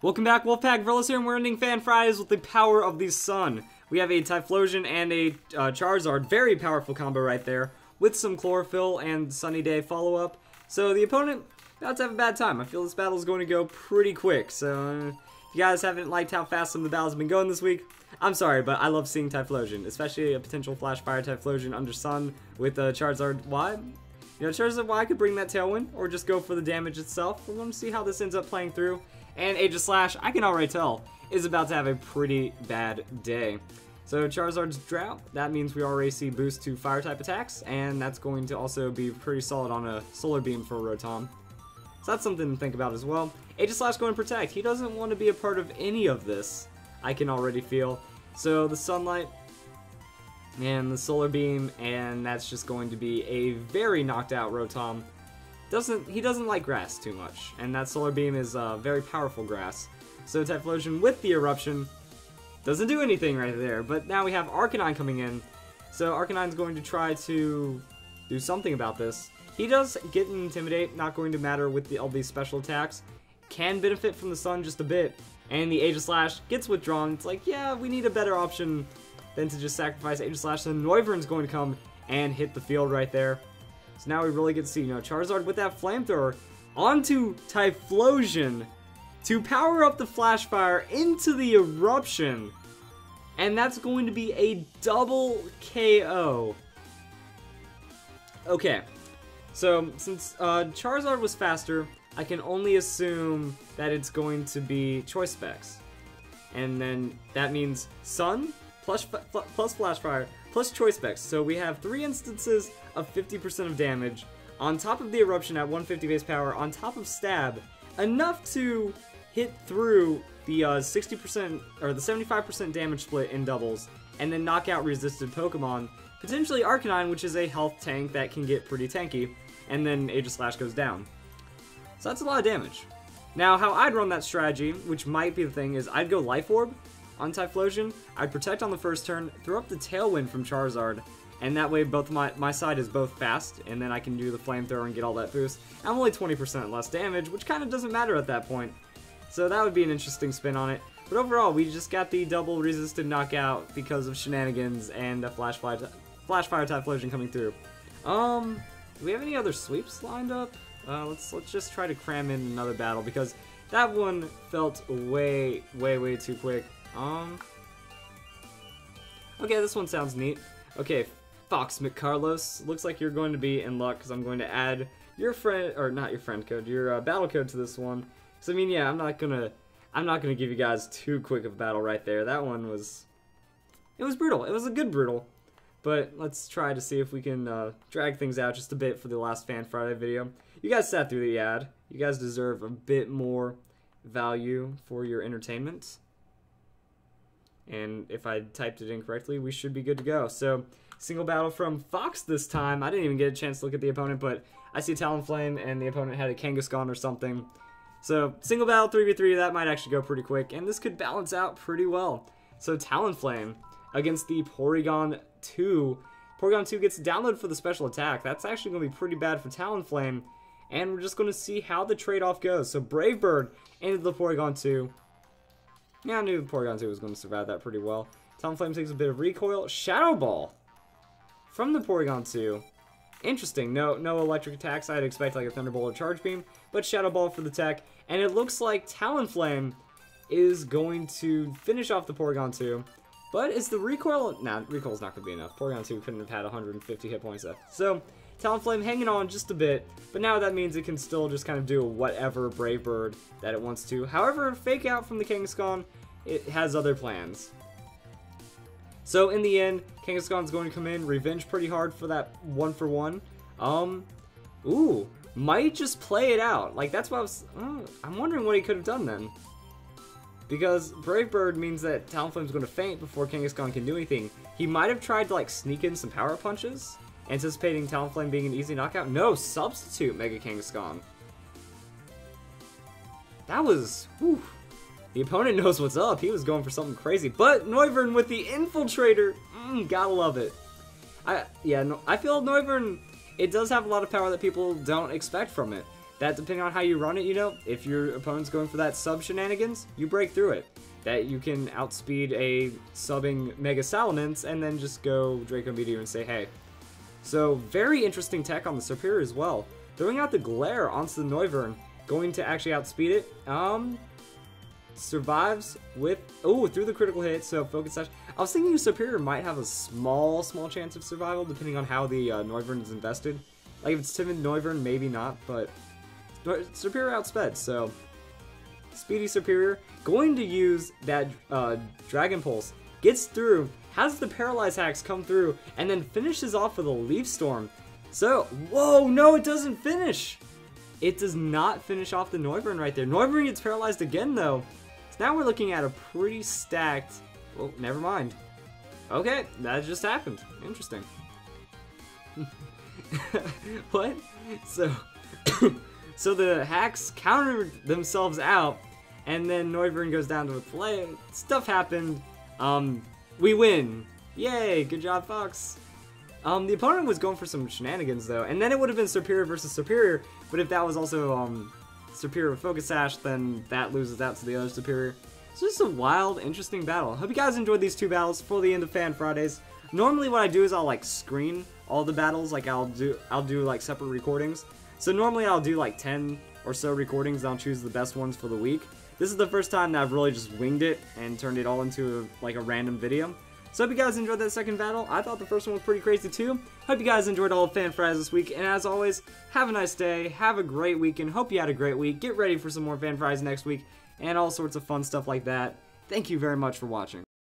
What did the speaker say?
Welcome back, Wolfpack. Verlis here, and we're ending Fan Fridays with the power of the sun. We have a Typhlosion and a Charizard, very powerful combo right there, with some Chlorophyll and Sunny Day follow-up. So the opponent about to have a bad time. I feel this battle is going to go pretty quick. So if you guys haven't liked how fast some of the battles have been going this week, I'm sorry, but I love seeing Typhlosion, especially a potential Flash Fire Typhlosion under Sun with Charizard Y. You know, Charizard Y could bring that Tailwind, or just go for the damage itself. We're going to see how this ends up playing through. And Aegislash, I can already tell, is about to have a pretty bad day. So Charizard's Drought, that means we already see boost to Fire-type attacks, and that's going to also be pretty solid on a Solar Beam for Rotom. So that's something to think about as well. Aegislash going to Protect. He doesn't want to be a part of any of this, I can already feel. So the Sunlight and the Solar Beam, and that's just going to be a very knocked out Rotom. He doesn't like grass too much, and that Solar Beam is very powerful grass. So Typhlosion with the Eruption doesn't do anything right there, but now we have Arcanine coming in. So Arcanine's going to try to do something about this. He does get an Intimidate, not going to matter with all these special attacks. Can benefit from the Sun just a bit, and the Aegislash gets withdrawn. It's like, yeah, we need a better option than to just sacrifice Aegislash. So Noivern's going to come and hit the field right there. So now we really get to see, Charizard with that Flamethrower onto Typhlosion to power up the Flash Fire into the Eruption. And that's going to be a double KO. Okay, so since Charizard was faster, I can only assume that it's going to be Choice Specs. And then that means Sun plus Flash Fire plus Choice Specs. So we have 3 instances of 50% of damage on top of the Eruption at 150 base power, on top of Stab, enough to hit through the 60% or the 75% damage split in doubles, and then knock out resisted Pokemon, potentially Arcanine, which is a health tank that can get pretty tanky, and then Aegislash goes down. So that's a lot of damage. Now, how I'd run that strategy, which might be the thing, is I'd go Life Orb on Typhlosion, I'd Protect on the first turn, throw up the Tailwind from Charizard, and that way both my side is both fast, and then I can do the Flamethrower and get all that boost. I'm only 20% less damage, which kind of doesn't matter at that point. So that would be an interesting spin on it. But overall, we just got the double resisted knockout because of shenanigans and a Flash Fire Typhlosion coming through. Do we have any other sweeps lined up? Let's just try to cram in another battle, because that one felt way too quick. Okay, this one sounds neat. Okay, Fox McCarlos, looks like you're going to be in luck, because I'm going to add your friend, or not your friend code, your battle code to this one. So I mean, yeah, I'm not gonna give you guys too quick of a battle right there. That one was, it was brutal. It was a good brutal. But let's try to see if we can drag things out just a bit for the last Fan Friday video. You guys sat through the ad. You guys deserve a bit more value for your entertainment. And if I typed it incorrectly, we should be good to go. So, single battle from Fox this time. I didn't even get a chance to look at the opponent, but I see Talonflame, and the opponent had a Kangaskhan or something. So, single battle 3v3, that might actually go pretty quick, and this could balance out pretty well. So, Talonflame against the Porygon 2. Porygon 2 gets downloaded for the special attack. That's actually going to be pretty bad for Talonflame, and we're just going to see how the trade-off goes. So, Brave Bird into the Porygon 2. Yeah, I knew the Porygon 2 was going to survive that pretty well. Talonflame takes a bit of recoil. Shadow Ball from the Porygon 2. Interesting. No electric attacks. I'd expect like a Thunderbolt or Charge Beam, but Shadow Ball for the tech. And it looks like Talonflame is going to finish off the Porygon 2. But is the recoil... Nah, recoil's not going to be enough. Porygon 2 couldn't have had 150 hit points left. So, Talonflame hanging on just a bit, but now that means it can still just kind of do whatever Brave Bird that it wants to. However, Fake Out from the Kangaskhan, it has other plans. So in the end, Kangaskhan's going to come in, revenge pretty hard for that 1-for-1. Ooh, might just play it out. Like, that's what I was... I'm wondering what he could have done then. Because Brave Bird means that Talonflame's going to faint before Kangaskhan can do anything. He might have tried to, like, sneak in some power punches, anticipating Talonflame being an easy knockout. No, substitute Mega Kangaskhan. That was... Whew. The opponent knows what's up. He was going for something crazy. But Noivern with the Infiltrator. Gotta love it. I feel Noivern, it does have a lot of power that people don't expect from it. that depending on how you run it, you know, if your opponent's going for that sub shenanigans, you break through it. That you can outspeed a subbing Mega Salamence and then just go Draco Meteor and say, hey. So, very interesting tech on the Serperior as well. Throwing out the Glare onto the Noivern, going to actually outspeed it. Survives with, through the critical hit, so Focus Sash. I was thinking Serperior might have a small chance of survival, depending on how the Noivern is invested. Like, if it's Timid Noivern, maybe not, but Serperior outsped, so Speedy Serperior, going to use that Dragon Pulse, gets through, has the Paralyze Hacks come through, and then finishes off with a Leaf Storm. So, whoa, no, it doesn't finish! It does not finish off the Noivern right there. Noivern gets paralyzed again, though. So now we're looking at a pretty stacked... Oh, never mind. Okay, that just happened. Interesting. What? So... So the hacks countered themselves out, and then Noivern goes down to a play. Stuff happened. We win. Yay, good job, Fox. The opponent was going for some shenanigans, though, and then it would have been Serperior versus Serperior, but if that was also, Serperior with Focus Sash, then that loses out to the other Serperior. It's just a wild, interesting battle. Hope you guys enjoyed these two battles for the end of Fan Fridays. Normally what I do is I'll, like, screen all the battles, like, I'll do, like, separate recordings. So normally I'll do, like, 10 or so recordings, and I'll choose the best ones for the week. This is the first time that I've really just winged it and turned it all into, like, a random video. So hope you guys enjoyed that second battle. I thought the first one was pretty crazy too. Hope you guys enjoyed all of Fan Fridays this week. And as always, have a nice day. Have a great weekend. Hope you had a great week. Get ready for some more Fan Fridays next week. And all sorts of fun stuff like that. Thank you very much for watching.